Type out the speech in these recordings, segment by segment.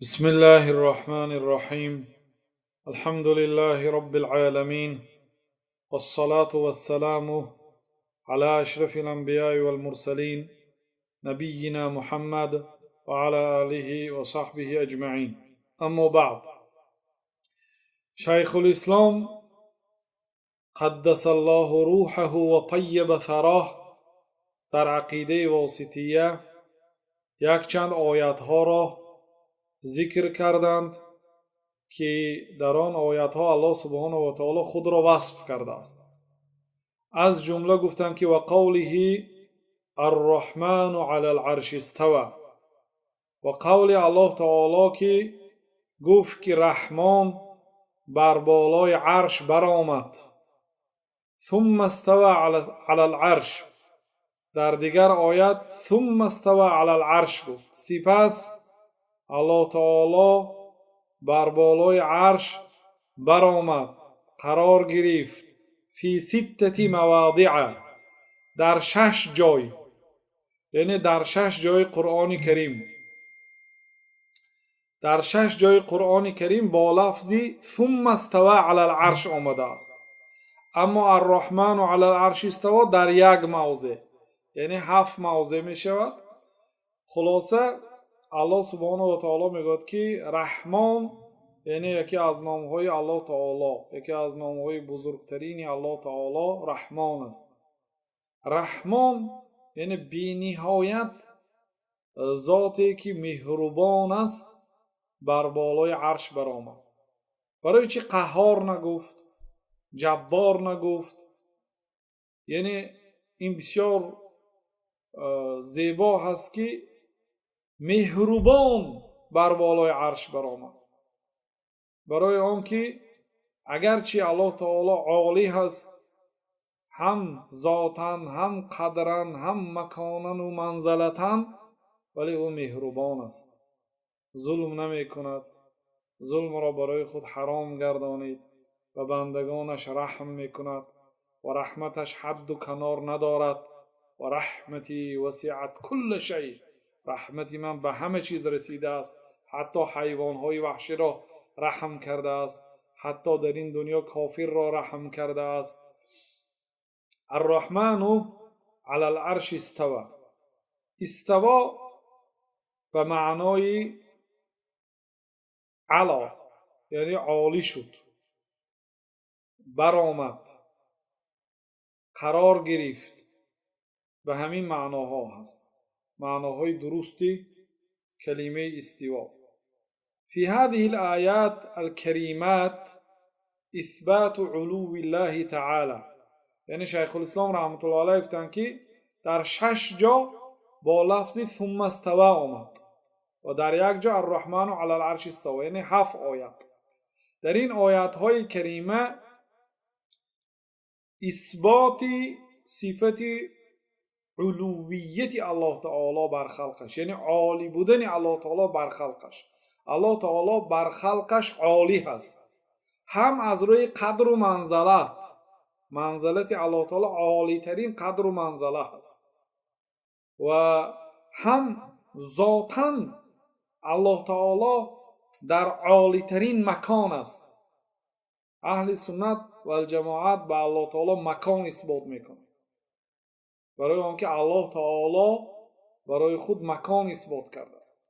بسم الله الرحمن الرحيم. الحمد لله رب العالمين، والصلاة والسلام على أشرف الأنبياء والمرسلين نبينا محمد وعلى آله وصحبه أجمعين. أما بعد، شيخ الإسلام قدس الله روحه وطيب ثراه در عقیده واسطیه یک چند آیاتها را ذکر کردند که در آن آیاتها الله سبحانه و تعالی خود را وصف کرده است. از جمله گفتند که و قوله الرحمن علی العرش استوى، و قول الله تعالی که گفت که رحمان بر بالای عرش برآمد. ثم استوى علی العرش، در دیگر آیت ثم استوى علی العرش گفت، سپس الله تعالی بر بالای عرش برآمد، قرار گرفت. فی ستة مواضع، در 6 جای، یعنی در 6 جای قرآن کریم، در 6 جای قرآن کریم با لفظی ثم استوى علی العرش آمده است. اما الرحمن علی العرش استوى در یک موضع، یعنی 7 موضع می شود. خلاصه الله سبحانه و تعالی میگوید که رحمان یعنی یکی از نامهای الله تعالی، یکی از نامهای بزرگترین الله تعالی رحمان است. رحمان یعنی بی‌نهایت ذاتی که مهربان است، بر بالای عرش برآمد. برای چی قهار نگفت، جبار نگفت؟ یعنی این بسیار زیبا هست که مهربان بر بالای عرش برآمد، برای آنکه اگرچه الله تعالی عالی هست، هم ذاتاً هم قدراً هم مکاناً و منزلتاً، ولی او مهربان است، ظلم نمی کند، ظلم را برای خود حرام گردانید و بندگانش رحم می کند و رحمتش حد و کنار ندارد. و رحمتی وسعت کل شیء، رحمتی من به همه چیز رسیده است، حتی حیوانهای وحشی را رحم کرده است، حتی در این دنیا کافر را رحم کرده است. الرحمن علی العرش استوى، استوى به معنای علا یعنی عالی شد، برآمد، قرار گرفت، به همین معناها هست، معناهای درستی کلمه استوا. فی هذه الآیات الکریمات اثبات علو الله تعالی، یعنی شیخ الاسلام رحمت الله علیه گفتند که در 6 جا با لفظ ثم استوى آمد و در یک جا الرحمن علی العرش استوى، یعنی 7 آیت. در این آیات های کریمه اثبات صفت علویت الله تعالی بر خلقش، یعنی عالی بودن الله تعالی بر خلقش. الله تعالی بر خلقش عالی هست، هم از روی قدر و منزلت الله تعالی عالی ترین قدر و منزله هست، و هم ذاتاً الله تعالی در عالی ترین مکان است. اهل سنت و الجماعت به الله تعالی مکان اثبات میکنه، برای آنکه الله تعالی برای خود مکان اثبات کرده است.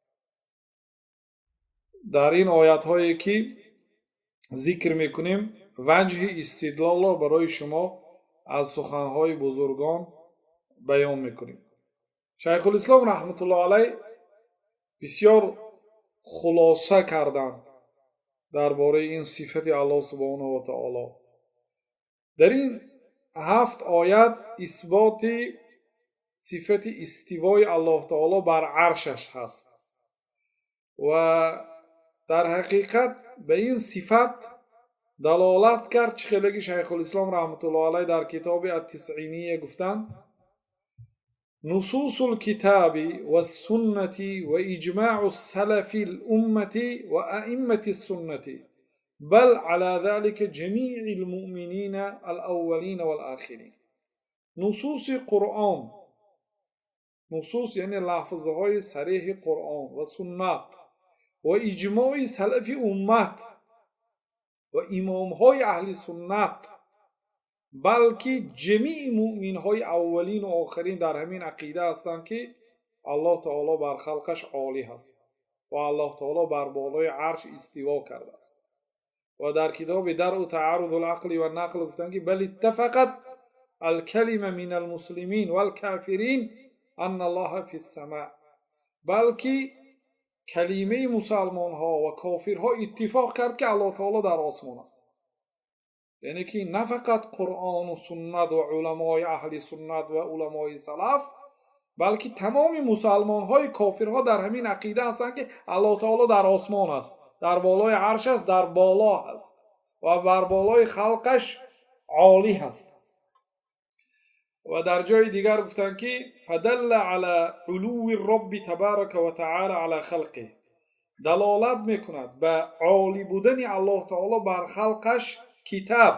در این آیات هایی که ذکر میکنیم وجه استدلال را برای شما از سخنهای بزرگان بیان میکنیم. شیخ الاسلام رحمت الله علیه بسیار خلاصه کردند درباره این صفت الله سبحانه و تعالی. در این 7 آیت اثبات صفت استوای الله تعالی بر عرشش هست و در حقیقت به این صفت دلالت کرد چه که شیخ الاسلام رحمت الله علیه در کتاب التسعینیه گفتند نصوص الكتاب والسنة وإجماع السلف الأمة وأئمة السنة بل على ذلك جميع المؤمنين الأولين والآخرين. نصوص قرآن، نصوص یعنی لفظهای صریح قرآن و سنت و اجماع سلف امت و امام های اهل سنت، بلکه جمیع مؤمن های اولین و آخرین در همین عقیده هستند که الله تعالی بر خلقش عالی هست و الله تعالی بر بالای عرش استوا کرده است. و در کتاب درء تعارض العقل و النقل گفتند که بل اتفقت الکلمه من المسلمین والکافرین ان الله فی السماء، بلکه کلمه مسلمان ها و کافرها اتفاق کرد که الله تعالی در آسمان است. یعنی که نه فقط قرآن و سنت و علمای اهل سنت و علمای سلف، بلکه تمام مسلمان های کافرها در همین عقیده هستند که الله تعالی در آسمان است، در بالای عرش است، در بالا است و بر بالای خلقش عالی هست. و در جای دیگر گفتند که فدل علی علو الرب تبارک و تعالی علی خلقه، دلالت میکند به عالی بودن الله تعالی بر خلقش کتاب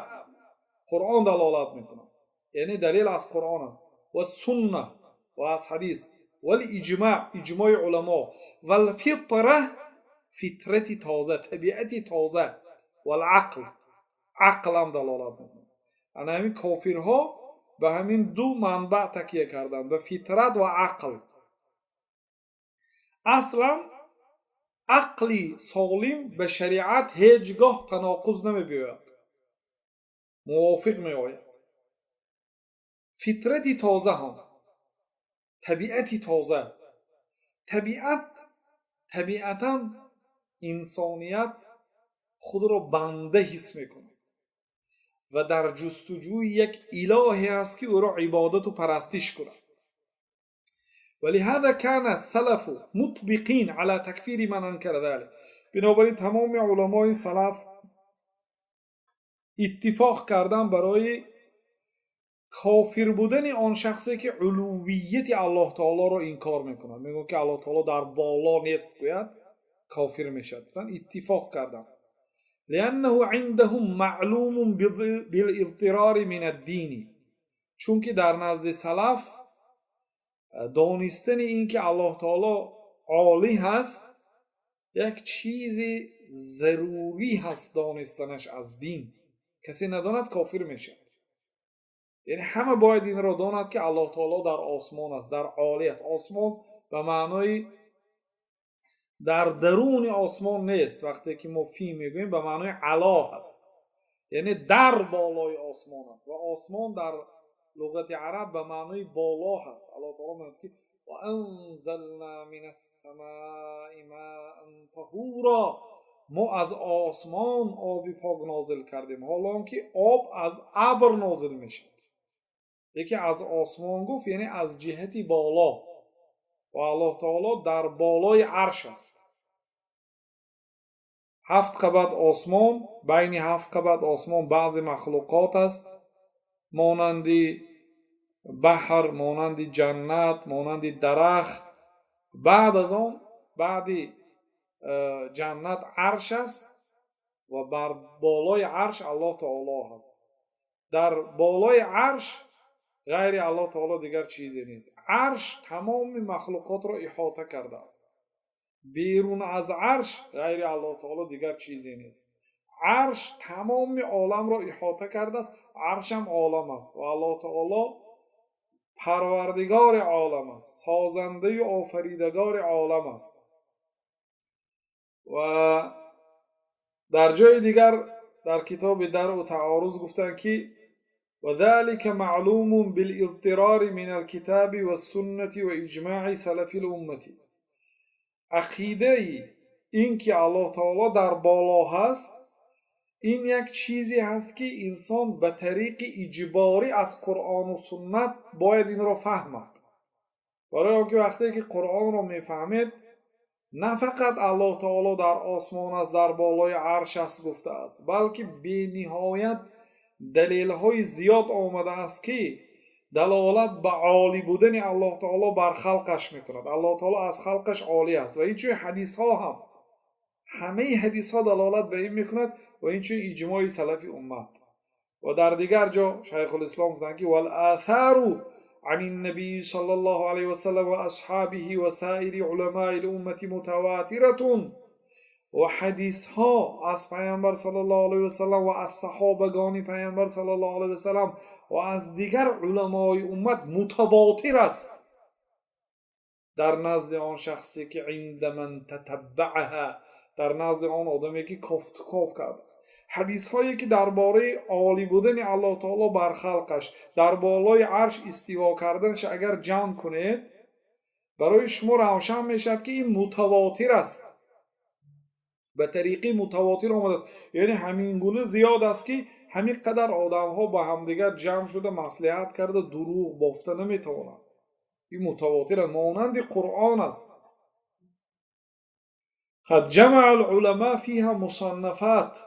قرآن دلالت میکند، یعنی دلیل از قرآن است و سنت و از حدیث و اجماع علما و الفطره، فطرت تازه، طبیعت تازه و العقل، عقل هم دلالت میکند. انا همین کافرها به همین دو منبع تکیه کردن، به فطرت و عقل. اصلا عقلی سالم به شریعت هیچگاه تناقض نمی‌بیاید، موافق می‌آید. فطرتی تازه هم، طبیعتی تازه. طبیعتا انسانیت خود را بنده حس میکنه و در جستجوی یک الهی است که او را عبادت و پرستش کنه. ولهذا كان السلف مطبقين على تكفير من انكر ذلك. بنابراین تمام علمای سلف اتفاق کردن برای کافر بودن آن شخصی که علویت الله تعالی را انکار میکنه، میگن که الله تعالی در بالا نیست، گوید کافر میشد. اتفاق کردن لانه عندهم معلوم بالاضطرار من الدین، چون که در نزد سلف دانستن این که الله تعالی عالی هست یک چیز ضروری هست، دانستنش از دین. کسی نداند کافر میشه. یعنی همه باید این را داند که الله تعالی در آسمان است، در عالی است. آسمان به معنای در درون آسمان نیست، وقتی که ما فی میگوییم به معنای علا هست، یعنی در بالای آسمان است. و آسمان در لغت عرب به معنای بالا هست. الله تعالی میگه که و انزلنا من السماء ماء طهورا، ما از آسمان آبی پاک نازل کردیم، حالا که آب از ابر نازل میشه. یکی از آسمان گفت یعنی از جهتی بالا، و الله تعالی در بالای عرش است. 7 قبد آسمان، بین 7 قبد آسمان بعض مخلوقات است، مانند بحر، مانند جنت، مانند درخت. بعد از آن بعد جنت عرش است و بر بالای عرش الله تعالی هست. در بالای عرش غیر الله تعالی دیگر چیزی نیست. عرش تمام مخلوقات را احاطه کرده است. بیرون از عرش غیر الله تعالی دیگر چیزی نیست. عرش تمام عالم را احاطه کرده است. عرش هم عالم است و الله تعالی پروردگار عالم است، سازنده و آفریدگار عالم است. و در جای دیگر در کتاب درء تعارض گفتند که و ذلك معلوم بالاضطرار من الكتاب والسنة و اجماع سلف الامه. عقیده این که الله تعالی در بالا هست، این یک چیزی هست که انسان به طریق اجباری از قرآن و سنت باید این را فهمد. برای آنکه وقتی که قرآن را میفهمید نه فقط الله تعالی در آسمان است، در بالای عرش است گفته است، بلکه بی نهایت دلیل های زیاد آمده است که دلالت به عالی بودن الله تعالی بر خلقش میکند. الله تعالی از خلقش عالی است و اینچه حدیث ها هم، همه حدیث ها دلالت به این میکند و اینچه اجماع سلف امت. و در دیگر جا شیخ الاسلام گفتند که والآثار عن النبي صلى الله عليه وسلم و اصحابه و سایر علماء الامه متواترة و حدیث ها از پیامبر صلی الله علیه و سلم و از صحابگان پیامبر صلی الله علیه و سلم و از دیگر علمای امت متواتر است در نزد آن شخصی که عند من تتبعها، در نزد آن آدمی که کفت کاف کرده است. حدیث هایی که درباره عالی بودن الله تعالی بر خلقش، در بالای عرش استوا کردنش اگر جمع کنید برای شما روشن میشد که این متواتر است، به طریقی متواتر آمده است. یعنی همین گونه زیاد است که همین قدر آدم ها با همدیگر جمع شده مصلحت کرده دروغ بافته نمیتوانند. این متواتر مانند قرآن است. قد جمع العلماء فيها مصنفات،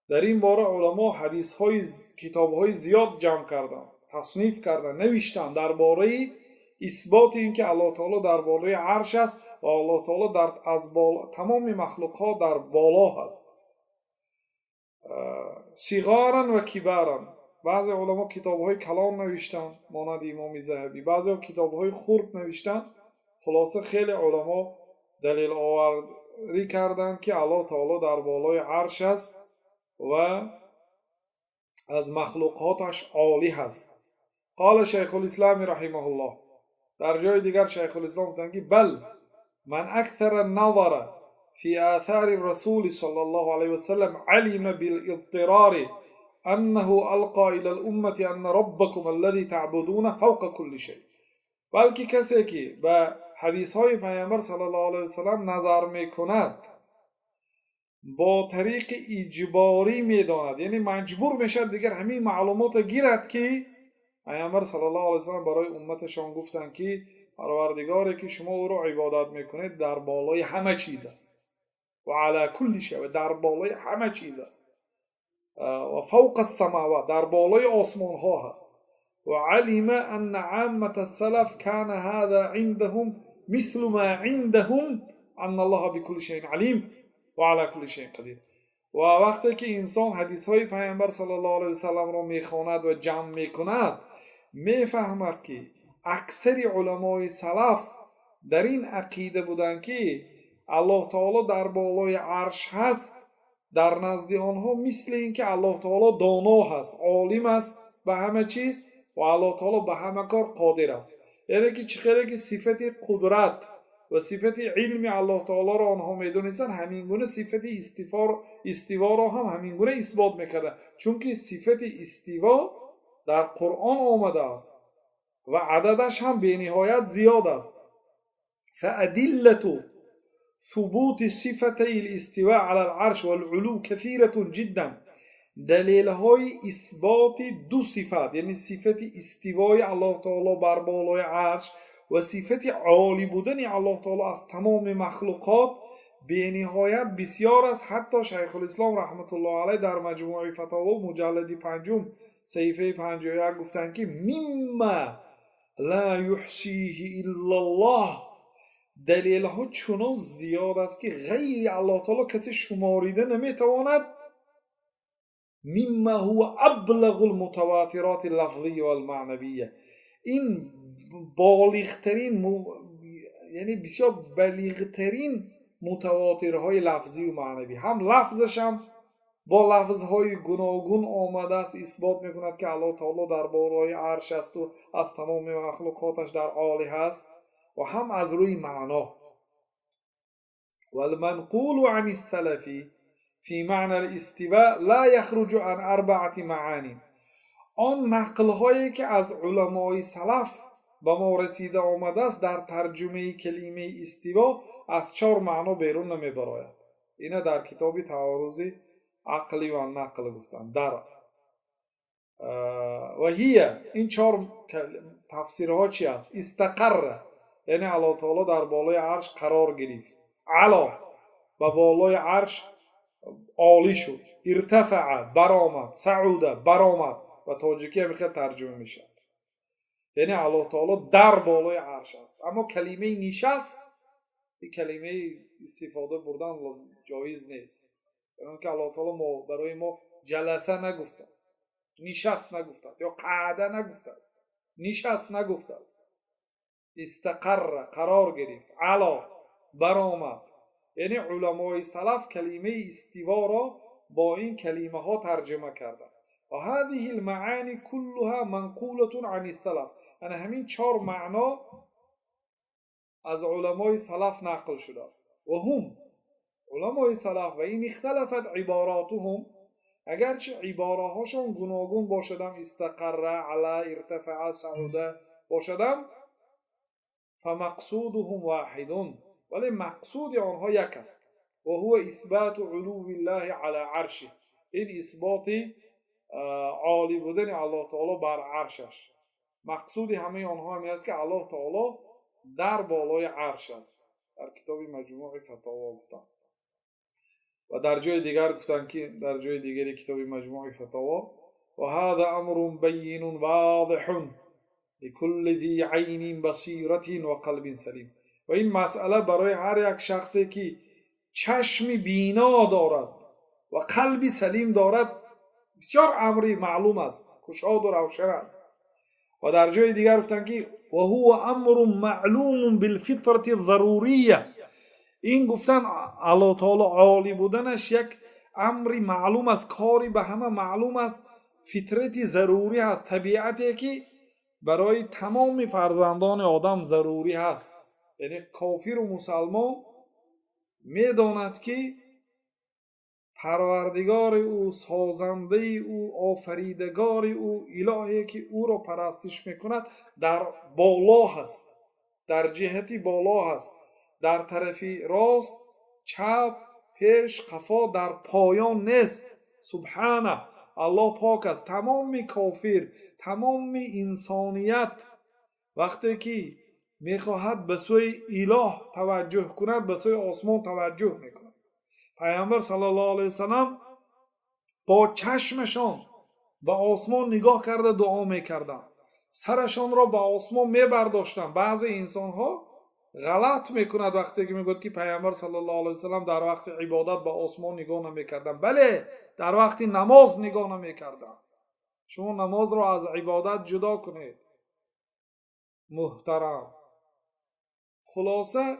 در این باره علما حدیث های کتاب های زیاد جمع کردند، تصنیف کردند، نوشتند درباره اثبات این که الله تعالی در بالای عرش است و الله تعالی در از تمام مخلوقات در بالا هست. صغارا و کبارا، بعضی علما کتاب های کلام نوشتند مانند امام ذهبی، بعضی کتاب های خرد نوشتند. خلاصه خیلی علما دلیل آوری کردند که الله تعالی در بالای عرش است و از مخلوقاتش عالی هست. قال شیخ الاسلام رحمه الله، در جای دیگر شیخ الاسلام گفتند که بل من اکثر النظر في آثار الرسول صلى الله عليه وسلم علم بالاضطرار أنه ألقى إلى الأمة أن ربكم الذي تعبدون فوق كل شيء. بلکه کسی که به حدیث های پیامبر صلی الله علیه وسلم نظر میکند با طریق اجباری میداند، یعنی مجبور میشد دیگر همین معلومات گیرد که پیامبر صلی الله علیه وسلم برای امتشان گفتند که پروردگاری که شما او را عبادت میکنید در بالای همه چیز است و علی کل شیء، و در بالای همه چیز است و فوق السماوات، در بالای آسمان ها هست. و علم ان عامة السلف كان هذا عندهم مثل ما عندهم ان الله بكل شيء علیم و علی کل شیء قدیر. و وقتی که انسان حدیث های پیامبر صلی الله علیه وسلم را میخواند و جمع میکند میفهمد که اکثر علمای سلف در این عقیده بودند که الله تعالی در بالای عرش هست، در نزد آنها مثل این که الله تعالی دانا هست، عالم است به همه چیز و الله تعالی به همه کار قادر است. یعنی که چقدر که صفت قدرت و صفت علم الله تعالی را آنها میدونستند، همین گونه صفت استوا را هم همین گونه اثبات میکرده، چون که صفت استوا در قرآن آمده است و عددش هم به نهایت زیاد است. فأدلة ثبوت صفتي الاستواء على العرش والعلو كثيرة جدا. دلیل های اثبات دو صفت، یعنی صفت استوای الله تعالی بر بالای عرش و صفت عالی بودن الله تعالی از تمام مخلوقات به نهایت بسیار است. حتی شیخ الاسلام رحمت الله علیه در مجموع فتاوا مجلد 5 صفحه 51 گفتند که مما لا یحصیه الا الله، دلیل ها چنان زیاد است که غیر الله تعالی کسی شماریده نمیتواند. مما هو ابلغ المتواترات اللفظی و المعنویه، این بالغترین یعنی بسیار بلیغترین متواترهای لفظی و معنوی، هم لفظش هم با لفظهای گوناگون آمده است، اثبات میکند که الله تعالی در بالای عرش است و از تمام مخلوقاتش در عالی هست، و هم از روی معنا. والمنقول عن السلف في معنى الاستواء لا يخرج عن 4 معانی. آن نقل هایی که از علمای سلف به ما رسیده آمده است در ترجمه کلمه استوا از 4 معنا بیرون نمی براید. اینا در کتاب تعارض عقلی و نقل گفتن. در و هی این 4 تفسیرها چی است؟ استقر، یعنی الله تعالی در بالای عرش قرار گرفت، علا و بالای عرش عالی شد، ارتفع برآمد، صعود برآمد و تاجیکی هم ترجمه میشه، یعنی الله تعالی در بالای عرش است. اما کلمه نشست، این کلمه استفاده بردن جایز نیست، چون که الله تعالی برای ما جلسه نگفته است، نشست نگفته است، یا قعده نگفته است، نشست نگفته است. استقر قرار گرفت، علا برآمد، یعنی علمای سلف کلمه استوا را با این کلمه ها ترجمه کردند و هذه المعانی كلها منقولة عن السلف. یعنی همین 4 معنا از علمای سلف نقل شده است. و هم علمای سلف و این اختلفت عباراتهم، اگرچه عباره هاشون گوناگون باشدم، استقر، علی، ارتفع، صعود باشدم، فمقصودهم واحدون، ولی مقصود آنها یک است و هو اثبات علو الله علی عرشه، این اثبات عالی بودن الله تعالی بر عرشش. مقصود همه آنها همین است که الله تعالی در بالای عرش است. در کتاب مجموع فتاوا گفتن و در جای دیگر گفتن که در جای دیگری کتاب مجموع فتاوا و هذا امر بین واضح لكل ذی عین بصیرة و قلب سلیم. و این مسئله برای هر یک شخصی که چشم بینا دارد و قلب سلیم دارد بسیار امری معلوم است، گشاد و روشن است. و در جای دیگر گفتن که و هو امر معلوم بالفطرة الضروریه، این گفتن الله تعالی عالی بودنش یک امری معلوم است، کاری به همه معلوم است، فطرت ضروری است، طبیعتی که برای تمام فرزندان آدم ضروری هست. یعنی کافر و مسلمان میداند که پروردگار او، سازنده او، آفریدگار او، الهی که او را پرستش میکند در بالا هست، در جهتی بالا هست، در طرف راست، چپ، پیش، قفا، در پایان نیست. سبحانه، الله پاک است. تمام کافر، تمام انسانیت وقتی که میخواهد به سوی اله توجه کند به سوی آسمان توجه میکند. پیامبر صلی الله علیه وسلم با چشمشان به آسمان نگاه کرده دعا میکردند، سرشان را به آسمان میبرداشتند. بعضی انسان ها غلط میکند وقتی که میگوید که پیامبر صلی الله علیه وسلم در وقت عبادت به آسمان نگاه نمیکردند. بله، در وقت نماز نگاه نمیکردند. شما نماز را از عبادت جدا کنید محترم. خلاصه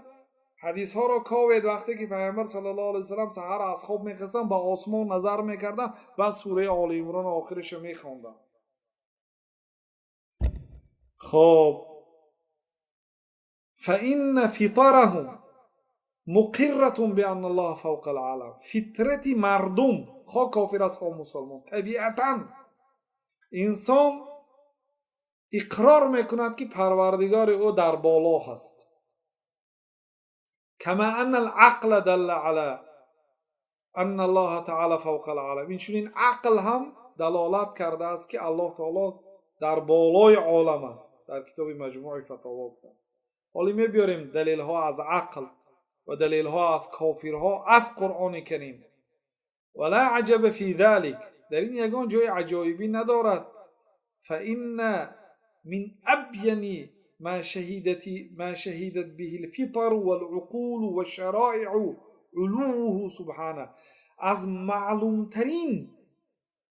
حدیث ها را کاوید وقتی که پیامبر صلی الله علیه وسلم سحر از خواب میخواستن به آسمان نظر میکردن و سوره آل عمران آخرش میخواندن. خب فإن فطرهم مقرة بأن الله فوق العالم، فطرت مردم خواه کافر است خواه مسلمان، طبیعتا انسان اقرار میکند که پروردگار او در بالا هست. کما ان العقل دل على ان الله تعالی فوق العالم، این چنین عقل هم دلالت کرده است که الله تعالی در بالای عالم است. در کتاب مجموع فتاوا گفتم. حالا میبیاریم دلیل ها از عقل و دلیل ها از کافرها از قرآن کریم. ولا عجب فی ذلك، در این یگان جای عجایبی ندارد. فإن من ابین ما شهدت به الفطر والعقول والشرائع علوه سبحانه، از معلومترین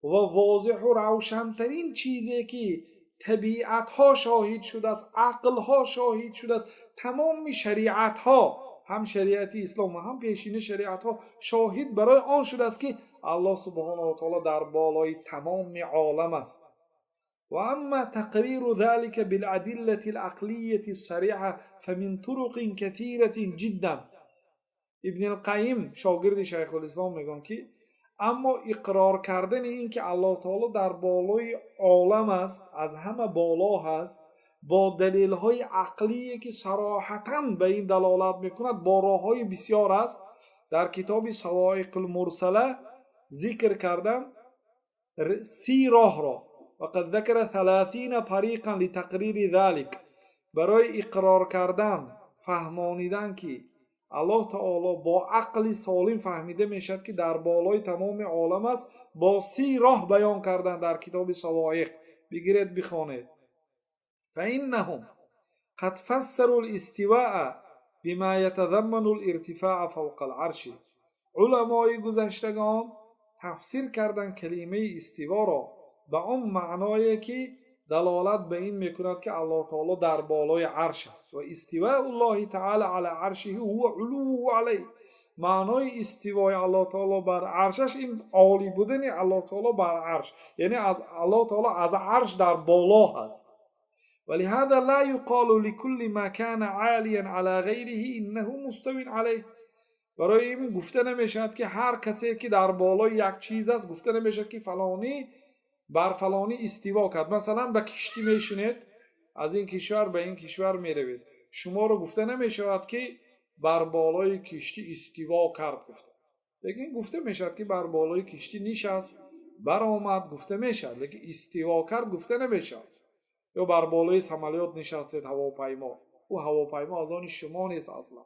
و واضح و روشنترین چیزی که طبیعت ها شاهد شده است، عقل ها شاهد شده است، تمام شریعت ها، هم شریعت اسلام و هم پیشین شریعت ها شاهد برای آن شده است که الله سبحانه و تعالی در بالای تمام عالم است. و اما تقریر ذلك بالادله العقلیه الصریحه فمن طرق کثیره جدا. ابن القیم شاگرد شیخ الاسلام میگن که اما اقرار کردن این که الله تعالی در بالای عالم است، از همه بالا هست، با دلیل های عقلی که صراحتاً به این دلالت میکند با راه های بسیار است. در کتاب صواعق المرسله ذکر کردن 30 راه را، وقد ذکر 30 طریقا لتقریر ذلك، برای اقرار کردن، فهمانیدن که الله تعالی با عقل سالم فهمیده میشد که در بالای تمام عالم است، با 30 راه بیان کردن در کتاب صواعق. بگیرید بخوانید. فإنهم قد فسروا الاستواء بما يتضمن الارتفاع فوق العرش، علمای گذشتگان تفسیر کردن کلمه استوا را به اون معنایی که دلالت به این میکند که الله تعالی در بالای عرش است. و استواء الله تعالی علی عرشه هو علو علیه، معنای استوای الله تعالی بر عرشش این عالی بودن الله تعالی بر عرش، یعنی از الله تعالی از عرش در بالا هست. ولهذا لا يقال لكل ما كان عاليا على غيره انه مستو عليه. برای این گفته نمیشد که هر کسی که در بالای یک چیز است گفته نمیشد که فلانی بر فلانی استوا کرد. مثلا به کشتی میشینید، از این کشور به این کشور میروید، شما رو گفته نمیشود که بر بالای کشتی استوا کرد گفته، لیکن گفته میشد که بر بالای کشتی نشست برآمد گفته میشد، لیکن استوا کرد گفته نمیشد. یا بر بالای سمالیات نشستید هواپیما، او هواپیما از آن شما نیست اصلا.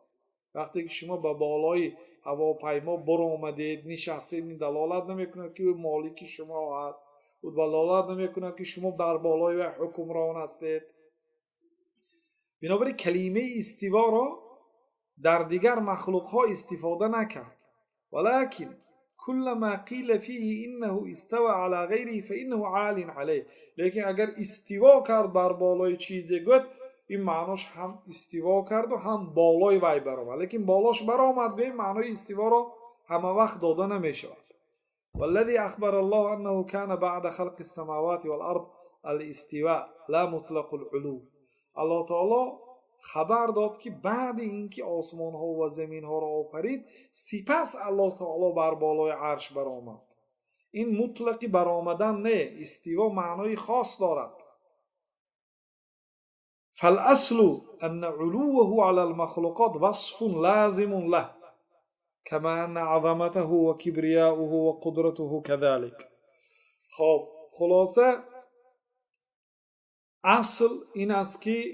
وقتی که شما به بالای هواپیما برآمدید نشستید، این دلالت نمیکند که او مالک شما هست، او دلالت نمیکند که شما در بالای و حکمران هستید. بنابراین کلمه استوا را در دیگر مخلوق ها استفاده نکرد. ولكن كل ما قیل فيه انه استوى على غیره فانه عال علیه. لیکن اگر استوا کرد بر بالای چیزی گفت، این معناش هم استوا کرد و هم بالای وی برآمد، لیکن بالاش برآمد گویا معنای استوا را همه وقت داده نمیشود. والذي اخبر الله انه كان بعد خلق السماوات والارض الاستواء لا مطلق العلو. الله تعالی خبر داد که بعد اینکه آسمان ها و زمین ها را آفرید، سپس الله تعالی بر بالای عرش برآمد. این مطلقی برآمدن نه، استوا معنای خاص دارد. فالاصل ان علوه على المخلوقات وصف لازم له كما ان عظمته و کبریاؤه و قدرته كذلك. خب خلاصه اصل این است که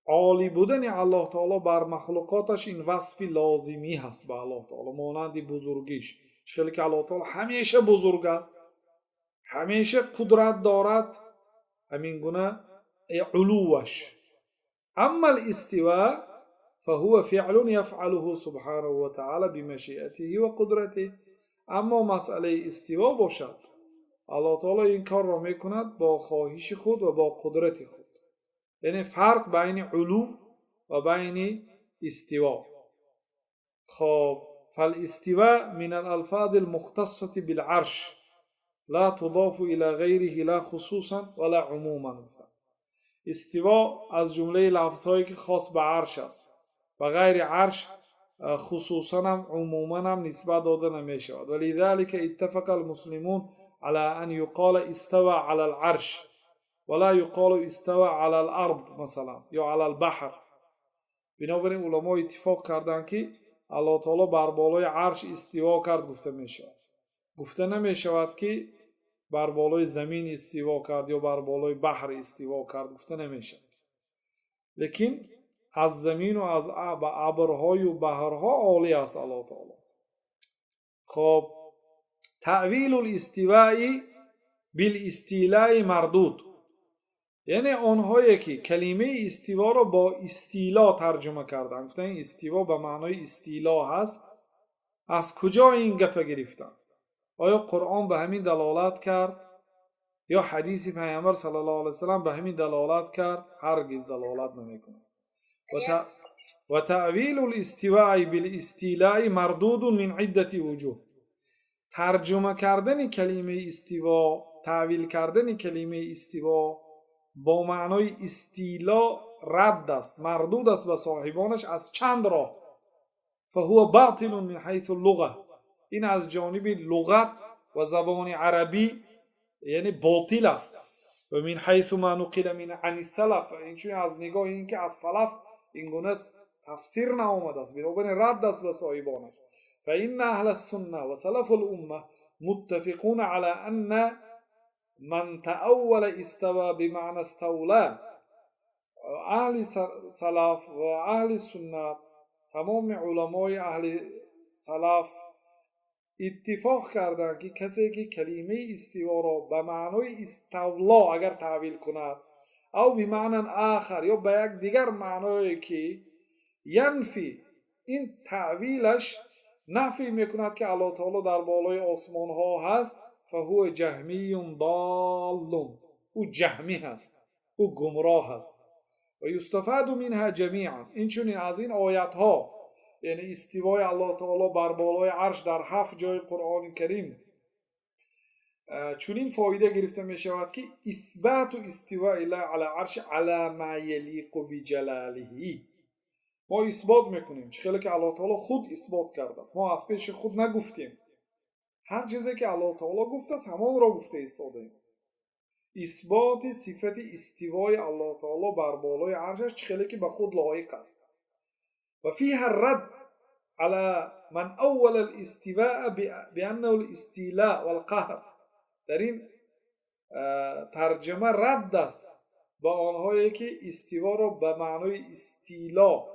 عالی بودن الله تعالی بر مخلوقاتش این وصف لازمی هست به الله تعالی، مانند بزرگیش. چون که الله تعالی همیشه بزرگ است، همیشه قدرت دارد، همین گونه علوش. اما الاستواء فهو فعل يفعله سبحانه وتعالى بمشیئته و قدرته. اما مسئله استوا باشد، الله تعالی این کار را میکند با خواهش خود و با قدرت خود. یعنی فرق بین علو و بین استوا. خب فالاستواء من الالفاظ المختصة بالعرش لا تضاف الى غیره لا خصوصا ولا عموما. استوا از جمله لفظهایی که خاص به عرش است و غیر عرش خصوصا هم عموما هم نسبت داده نمیشود. ولذلك اتفق المسلمون على ان يقال استوى على العرش ولا يقال استوى على الارض مثلا یا على البحر. بنابراین علما اتفاق کردند که الله تعالی بر بالای عرش استوا کرد گفته میشود، گفته نمیشود که بر بالای زمین استوا کرد یا بر بالای بحر استوا کرد، گفته نمیشود. لیکن از زمین و از ابرهای و بحرها عالی است الله تعالی. خب تأویل الاستواء بالاستیلاء مردود، یعنی آنهایی که کلمه استوا را با استیلا ترجمه کردند، گفتن این استوا به معنای استیلا هست، از کجا این گپ گرفتن؟ آیا قرآن به همین دلالت کرد یا حدیث پیامبر صلی الله علیه وسلم به همین دلالت کرد؟ هرگز دلالت نمیکنه. و تأویل الاستواء بالاستیلاء مردود من عدة وجوه. ترجمه کردن کلمه استوا، تعویل کردن کلمه استوا با معنای استیلا رد است، مردود است به صاحبانش از چند راه. فهو باطل من حیث اللغه، این از جانب لغت و زبان عربی یعنی باطل است. و من حیث ما نقل من عن السلف، این چون از نگاه این که از سلف این گونه تفسیر نآمده است، بنابراین رد است به صاحبانش. فإن اهل السنه و سلف الامه متفقون على ان من تأول استوى بمعنى استولى. اهل سلف و اهل سنت، تمام علمای اهل سلف اتفاق کردند که کسی که کلمه استوا را به معنای استولا اگر تعبیر کند او به معنی آخر یا به یک دیگر معنایی که ینفی، این تعویلش نفی میکند که الله تعالی در بالای آسمان ها هست، فهو جهمی ضال، او جهمی هست، او گمراه هست. و یستفاد منها جمیعا، این چون از این آیت ها یعنی استوای الله تعالی بر بالای عرش در 7 جای قرآن کریم چون این فایده گرفته می شود که اثبات استواء الله علی عرش علی ما یلیق بجلاله، ما اثبات میکنیم چه که الله تعالی خود اثبات کرده است، ما از پیش خود نگفتیم، هر چیزی که الله تعالی گفته است همان را گفته ایستادیم. اثبات صفت استوای الله تعالی بر بالای عرشش چه که به خود لایق است. و فیها الرد على من اول الاستواء بانه الاستیلاء والقهر، در این ترجمه رد است با آنهایی که استوا را به معنای استیلا،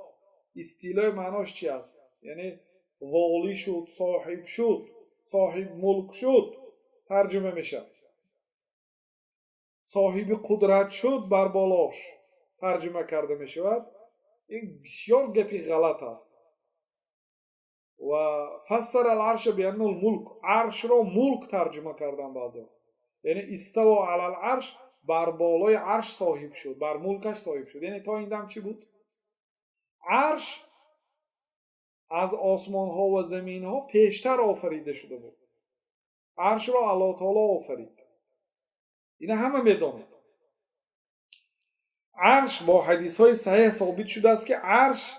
استیلا معناش چی است؟ یعنی والی شد، صاحب شد، صاحب ملک شد ترجمه میشه، صاحب قدرت شد بر بالاش ترجمه کرده می شود. این بسیار گپی غلط است. و فسر العرش بانه الملک، عرش را ملک ترجمه کردن بعضی، یعنی استوا علی العرش بر بالای عرش صاحب شد، بر ملکش صاحب شد. یعنی تا این دم چی بود؟ عرش از آسمان ها و زمین ها پیشتر آفریده شده بود. عرش را الله تعالی آفرید، اینا همه میدونید. عرش با حدیث های صحیح ثابت شده است که عرش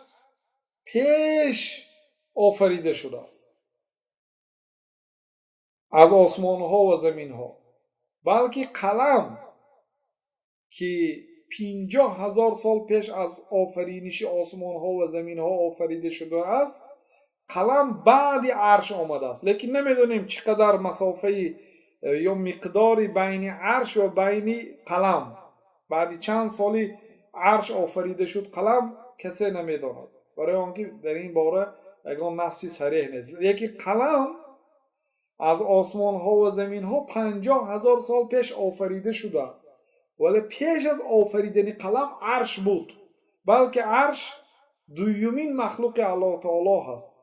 پیش آفریده شده است از آسمان ها و زمین ها، بلکه قلم که 50,000 سال پیش از آفرینش آسمان ها و زمین ها آفریده شده است، قلم بعد عرش آمده است. لیکن نمیدونیم چقدر مسافه یا مقداری بین عرش و بین قلم، بعد چند سالی عرش آفریده شد قلم کسی نمیداند، برای آنکه در این باره اگران نصی صریح نیست. لیکن قلم از آسمان ها و زمین ها 50,000 سال پیش آفریده شده است، ولی پیش از آفریدن قلم عرش بود، بلکه عرش دومین مخلوق الله تعالی هست.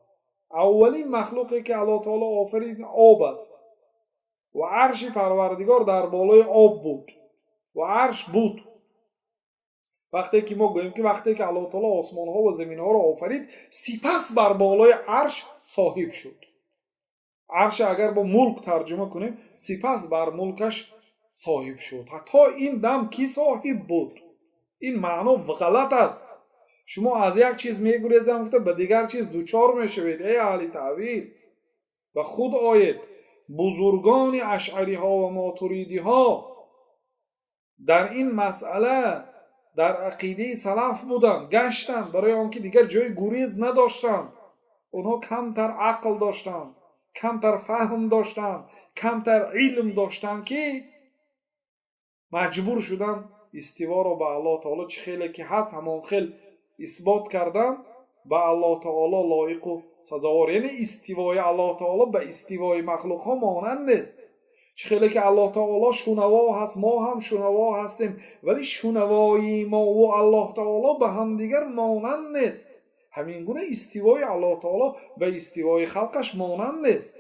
اولین مخلوقی که الله تعالی آفرید آب است و عرش پروردگار در بالای آب بود و عرش بود. وقتی که ما گوییم که وقتی که الله تعالی آسمان ها و زمین ها را آفرید سپس بر بالای عرش صاحب شد. عرش اگر با ملک ترجمه کنیم سپس بر ملکش صاحب شد. حتی این دم کی صاحب بود؟ این معنا غلط است. شما از یک چیز میگریزید به دیگر چیز دوچار میشوید. ای اهل تعویل، و خود آیت بزرگان اشعری ها و ماتوریدی ها در این مسئله در عقیده سلف بودند، گشتند برای آنکه دیگر جای گریز نداشتند. اونها کمتر عقل داشتند، کمتر فهم داشتند، کمتر علم داشتند که مجبور شدند استوا را به الله تعالی چه خیلی که هست همان خیل اثبات کردن، به الله تعالی لایق و سزاوار. یعنی استوای الله تعالی به استوای مخلوق ها مانند است. چه خیلی که الله تعالی شنوا هست، ما هم شنوا هستیم، ولی شنوای ما و الله تعالی به هم دیگر مانند نیست. همین گونه استوای الله تعالی به استوای خلقش مانند است.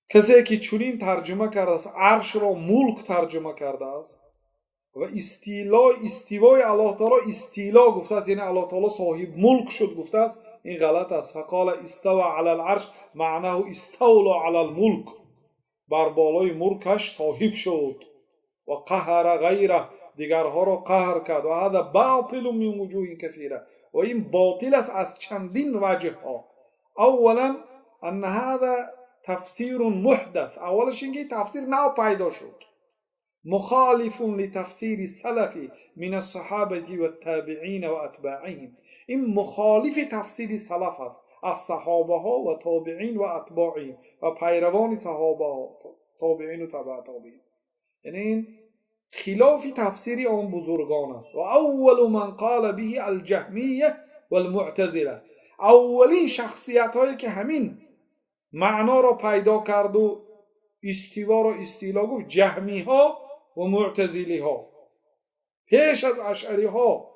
کسی که چنین ترجمه کرده است، عرش را ملک ترجمه کرده است و استوای الله تعالی استیلا گفته است، یعنی الله تعالی صاحب ملک شد گفته است، این غلط است. فقال استوى علی العرش معناه استولا علی الملک، بر بالای ملکش صاحب شد. و قهر غیره، دیگرها را قهر کرد. و هذا باطل من وجوه کثیره، و این باطل است از چندین وجه ها. اولا ان هذا تفسیر محدث، اولش اینکه تفسیر نو پیدا شد، مخالف لتفسیر سلف من الصحابه و التابعین و اتباعهم. این مخالف تفسیر سلف است، از صحابه ها و تابعین و اتباعین و پیروان صحابه ها، تابعین و تبع تابعین. یعنی این خلاف تفسیر آن بزرگان است. و اول من قال به الجهمیه و المعتزله، اولین شخصیت هایی که همین معنا را پیدا کرد و استوا را استیلا گفت جهمی ها و معتزلی ها، پیش از اشعری ها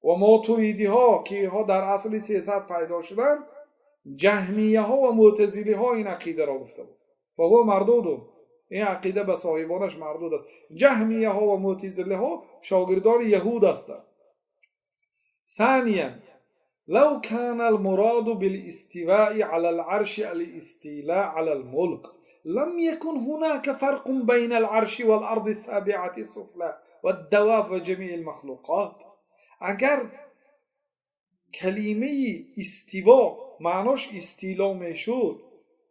و ماتوریدی ها که ها در اصل 300 پیدا شدن، جهمیه ها و معتزلی ها این عقیده را گفته بود. فهو مردود، این عقیده به صاحبانش مردود است. جهمیه ها و معتزلی ها شاگردان یهود هستند. ثانيا لو كان المراد بالاستواء على العرش الاستيلاء على الملك لم يكن هناك فرق بين العرش والأرض السابعة السفلى والدواب وجميع المخلوقات. اگر کلمه استوا معناش استیلا میشد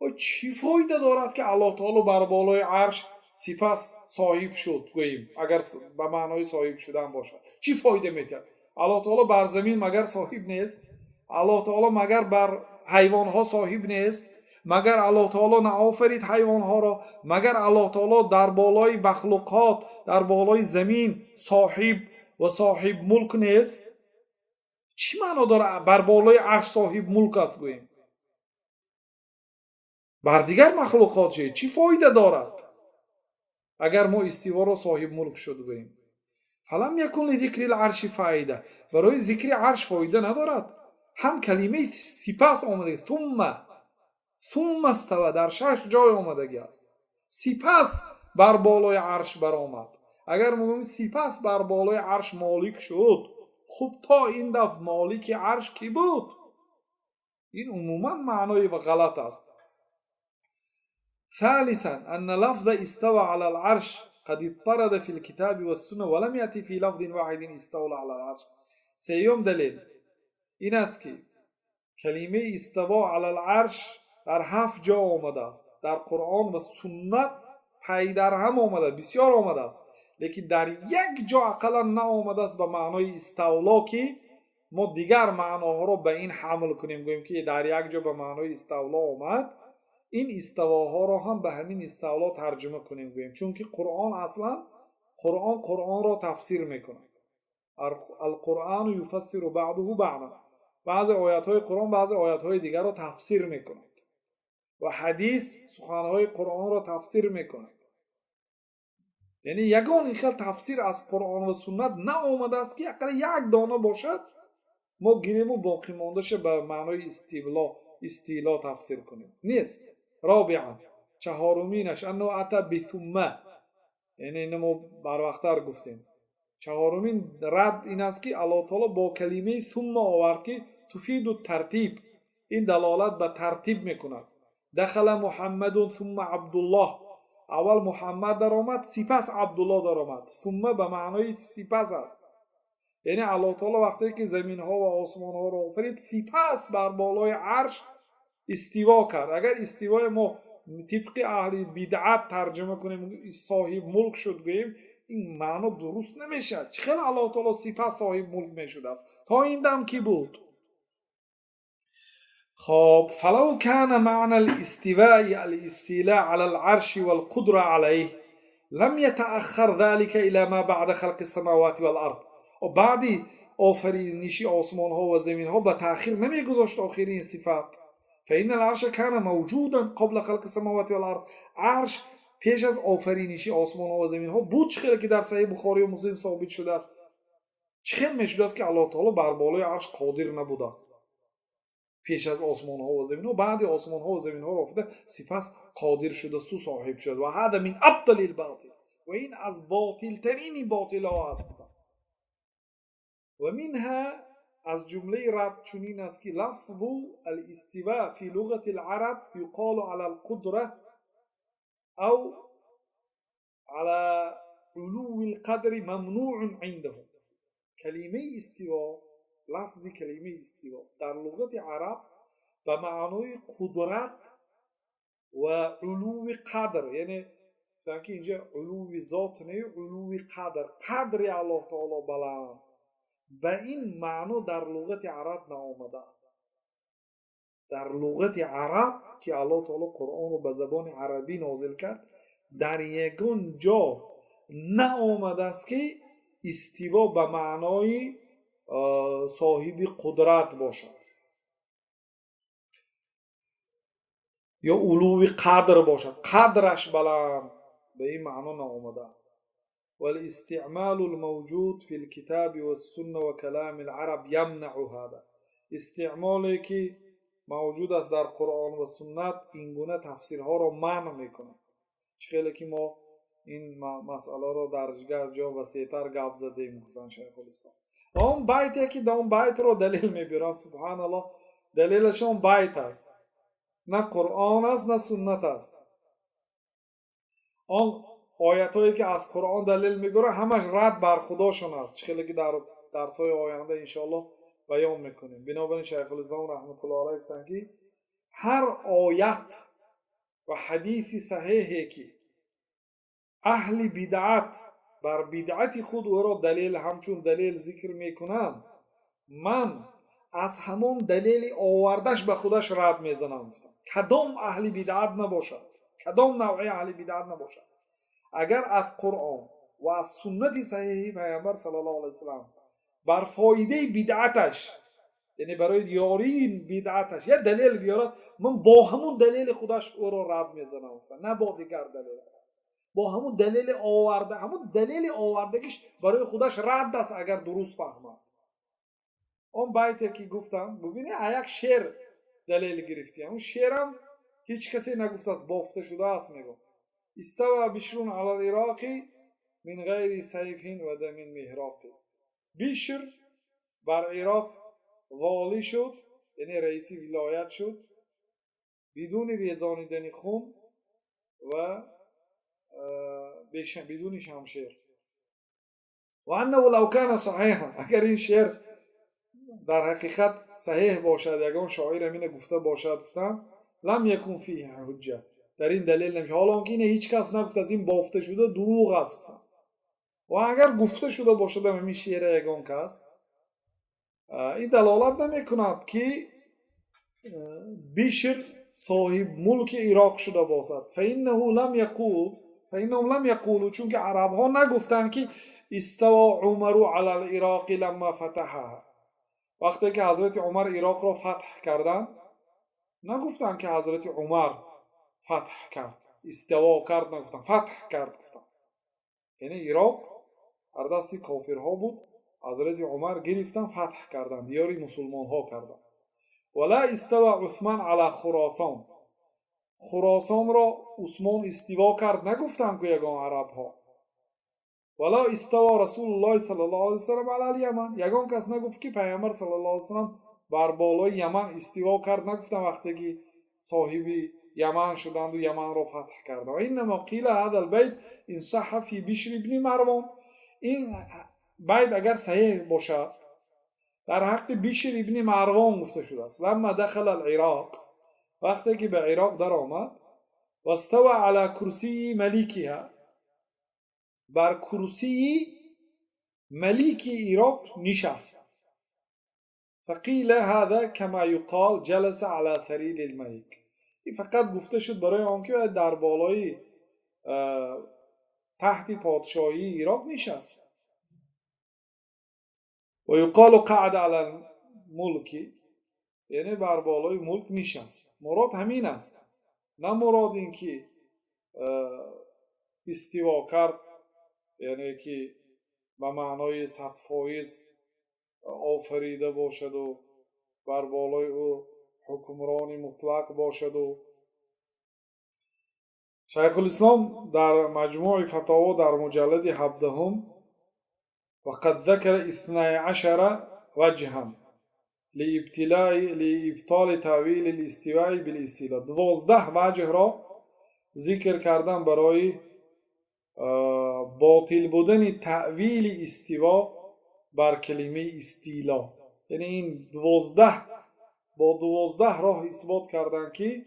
و چی فایده دارد که الله تعالی بر بالای عرش سپس صاحب شد گوییم اگر به معنای صاحب شدن باشد چی فایده میتید؟ الله تعالی بر زمین مگر صاحب نیست؟ الله تعالی مگر بر حیوانها صاحب نیست؟ مگر الله تعالی نآفرید حیوانها را؟ مگر الله تعالی در بالای مخلوقات در بالای زمین صاحب و صاحب ملک نیست؟ چی معنا داره بر بالای عرش صاحب ملک است گوییم؟ بر دیگر مخلوقات چی فایده دارد اگر ما استوا را صاحب ملک شد گوییم؟ فلم یکن لذکر العرش فایده، برای ذکر عرش فایده ندارد. هم کلمه سپس آمده ثم استوى در 6 جای آمدگی است. سپس بر بالای عرش برآمد. اگر ما بگیم سپس بر بالای عرش مالک شد، خب تا این دفع مالک عرش کی بود؟ این عموما معنای غلط است. ثالثا ان لفظ استوى على العرش قد اضطرد في الكتاب والسنه ولم يأتي في لفظ واحد استولى على العرش. سیوم دلیل این است که کلمه استوا علی العرش در 7 جا آمده است. در قرآن و سنت پی در هم آمده، بسیار آمده است، لیکن در یک جا اقلا نه آمده است به معنای استولا که ما دیگر معناها را به این حمل کنیم گوییم که در یک جا به معنای استولا آمد، این استواها را هم به همین استولا ترجمه کنیم گوییم، چون که قرآن اصلا قرآن را تفسیر میکنه. القرآن یفسر بعضه بعضا، بعض آیات‌های قرآن بعض آیات‌های دیگر را تفسیر می‌کند و حدیث سخن‌های قرآن را تفسیر می‌کند. یعنی یگان خیلی تفسیر از قرآن و سنت نه آمده است که اقلا یک دانه باشد ما گیریم و باقی مانده‌اش به معنای استیلا تفسیر کنیم، نیست. رابعا چهارمینش انه اتی بثم، یعنی اینو ما بر وقت‌تر گفتیم. چهارمین رد این است که الله تعالی با کلمه ثم آورد که تفید الترتیب، این دلالت به ترتیب میکند. دخل محمد ثم عبدالله، اول محمد در آمد سپس عبدالله در آمد. ثم به معنای سپس است، یعنی الله تعالی وقتی که زمین ها و آسمان ها را آفرید سپس بر بالای عرش استوا کرد. اگر استوای ما طبق اهل بدعت ترجمه کنیم صاحب ملک شد گوییم، این معنا درست نمیشه. چه الله تعالی سپس صاحب ملک میشد است؟ تا این دم کی بود؟ خب فلو كان معنى الاستواء الاستيلاء على العرش والقدرة عليه لم يتأخر ذلك الى ما بعد خلق السماوات والارض. و بعدی آفرینش آسمان ها و زمین ها به تأخیر نمیگذاشت آخرین صفات. فإن العرش كان موجودا قبل خلق السماوات والارض، عرش پیش از آفرینش آسمان ها و زمین ها بود. چه که در صحیح بخاری و مسلم ثابت شده است. چه میشد است که الله تعالی بر بالای عرش قادر نبوده است پیش از آسمان ها و زمین ها، بعد آسمان ها و زمین ها را آفریده سپس قادر شده سو صاحب شد. و هذا من ابطل الباطل، و این از باطل ترین باطل ها است. و منها از جمله رد چنین است که لفظ الاستواء فی لغت العرب یقال على القدره او على علو القدر ممنوع عندهم. کلمه استوا، لفظ کلمه استوا در لغت عرب به معنای قدرت و علو قدر، یعنی که اینجا علو ذات نه، علو قدر الله تعالی بلند، به این معنی در لغت عرب نآمده است. در لغت عرب که الله تعالی قرآن رو به زبان عربی نازل کرد در یگان جا نآمده است که استوا به معنای صاحب قدرت باشد یا علو قدر باشد، قدرش بلند، به این معنا نآمده است. والاستعمال الموجود في الكتاب والسنة وكلام العرب يمنع هذا. استعمالی که موجود است در قرآن و سنت این گونه تفسیرها را منع میکند. خیلی که ما این مسئله را در دیگر جا وسیع‌تر گپ زدیم گفتن شیخ الاسلام. اون بیتی که در اون بیت رو دلیل میبرن، سبحان الله، دلیلشون بیت است، نه قرآن است نه سنت است. اون آیت هایی که از قرآن دلیل میبره همش رد بر خداشون است، خیلی که در درسای آینده انشاءالله بیان میکنیم. بنابراین شیخ الاسلام رحمت الله علیه گفتن که هر آیت و حدیث صحیحی که اهل بدعت بر بدعت خود او را دلیل همچون دلیل ذکر میکنند، من از همون دلیل آوردش به خودش رد میزنم. کدام اهل بدعت نباشد، کدام نوع اهل بدعت نباشد، اگر از قرآن و از سنت صحیح پیامبر صلی الله علیه وسلم بر فایده بدعتش، یعنی برای یاری بدعتش یه دلیل بیارد، من با همون دلیل خودش او را رد میزنم، نه با دیگر دلیل، با همون دلیل آورده، همون دلیل آوردگیش برای خودش رد است اگر درست فهمد. اون بیتی که گفتم ببینی یک شعر دلیل گرفتی، اون شعرم هیچ کسی نگفته است، بافته شده است. میگم استوى بشر على العراق من غیر سیف و دم مهراق. بشر بر عراق والی شد، یعنی رئیس ولایت شد، بدون ریزانیدن خون و بدون شمشیر. و انه لو کان صحیحا، اگر این شعر در حقیقت صحیح باشد، یگان شاعر همین گفته باشد، گفتم لم یکن فیه حجه، در این دلیل نمیشه، حالا که اینه هیچ کس نگفت از این بافته شده دروغ است. و اگر گفته شده باشد همین شعر یگان کس، این دلالت نمی کند که بشر صاحب ملک عراق شده باشد. فإنهم لم یقولوا، چون که عرب ها نگفتن که استوى عمر علی العراق لما فتحها، وقتی که حضرت عمر عراق را فتح کردن نگفتن که حضرت عمر فتح کرد، استوا کرد نگفتن، فتح کرد گفتن. یعنی عراق در دست کافرها بود، حضرت عمر گرفتن فتح کردن، دیاری مسلمان ها کردن. ولا استوى عثمان علی خراسان، خراسان را عثمان استوا کرد نگفتن که یگان عرب ها. ولا استوى رسول الله صلی الله علیه وسلم علی الیمن، یگان کس نگفت که پیامبر صلی الله علیه وسلم بر بالای یمن استوا کرد نگفتن وقتی که صاحب یمن شدند و یمن را فتح کردند. و انما قیل هذا البیت ان صح فی بشر ابن مروان، این بیت اگر صحیح باشد در حق بشر ابن مروان گفته شده است. لما دخل العراق، وقتی که به عراق در آمد، و استوى علی کرسی ملکها، بر کرسی ملیک عراق نشست. فقیل هذا کما یقال جلس علی سریر الملک، این فقط گفته شد برای آنکه در بالای تحت پادشاهی عراق نشست. و یقال قعد علی الملک، یعنی بر بالای ملک نشست. مراد همین است، نه مراد این که استوا کرد، یعنی که به معنای صدفایز آفریده باشد و بر بالای او حکمرانی مطلق باشد. و شیخ الاسلام در مجموع فتاوا در مجلد 17 وقد ذکر 12 وجها لابطال تاویل الاستواء بالاستیلاء، 12 وجه را ذکر کردن برای باطل بودن تأویل استوا بر کلمه استیلا. یعنی این 12 با 12 راه اثبات کردن که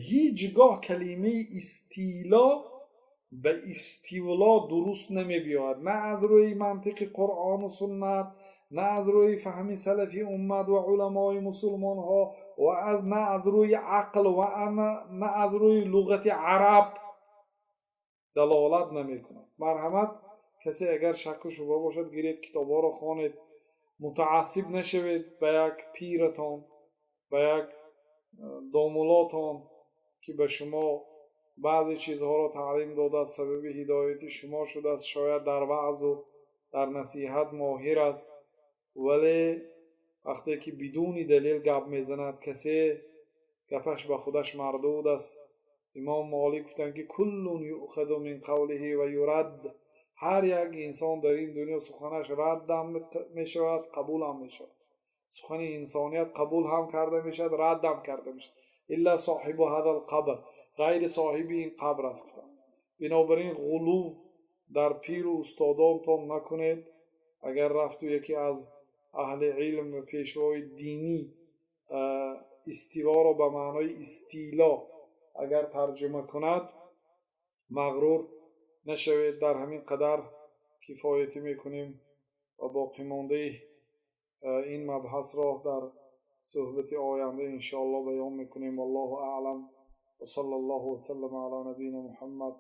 هیچگاه کلمه استیلا به استولا درست نمی بیاید، نه از روی منطق قرآن و سنت، نه از روی فهم سلفی امت و علمای مسلمان ها، و نه از روی عقل و نه از روی لغت عرب دلالت نمی کند. مرحمت کسی اگر شک و شبهه باشد گیرید کتابا را خوانید، متعصب نشوید به یک پیرتان، به یک دامولاتان که به شما بعضی چیزها را تعلیم داده است، سبب هدایت شما شده است، شاید در وعظ و در نصیحت ماهر است، ولی وقتی که بدون دلیل گپ میزند کسی گپش به خودش مردود است. امام مالک گفتند که کل یؤخذ من قوله و یرد، هر یک انسان در این دنیا سخنش رد هم می شود، قبول هم می شود. سخن انسانیت قبول هم کرده می شود، رد هم کرده می شود. الا صاحب هذا القبر، غیر صاحب این قبر است. بنابراین غلو در پیر و استادانتان نکنید. اگر رفت و یکی از اهل علم پیشوای دینی استوا را به معنای استیلا اگر ترجمه کند، مغرور نشوید. در همین قدر کفایتی میکنیم و باقی مانده این مبحث را در صحبت آینده انشاءالله بیان میکنیم. والله اعلم و صلی الله وسلم علی نبینا محمد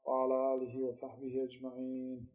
و علی آله و صحبه اجمعین.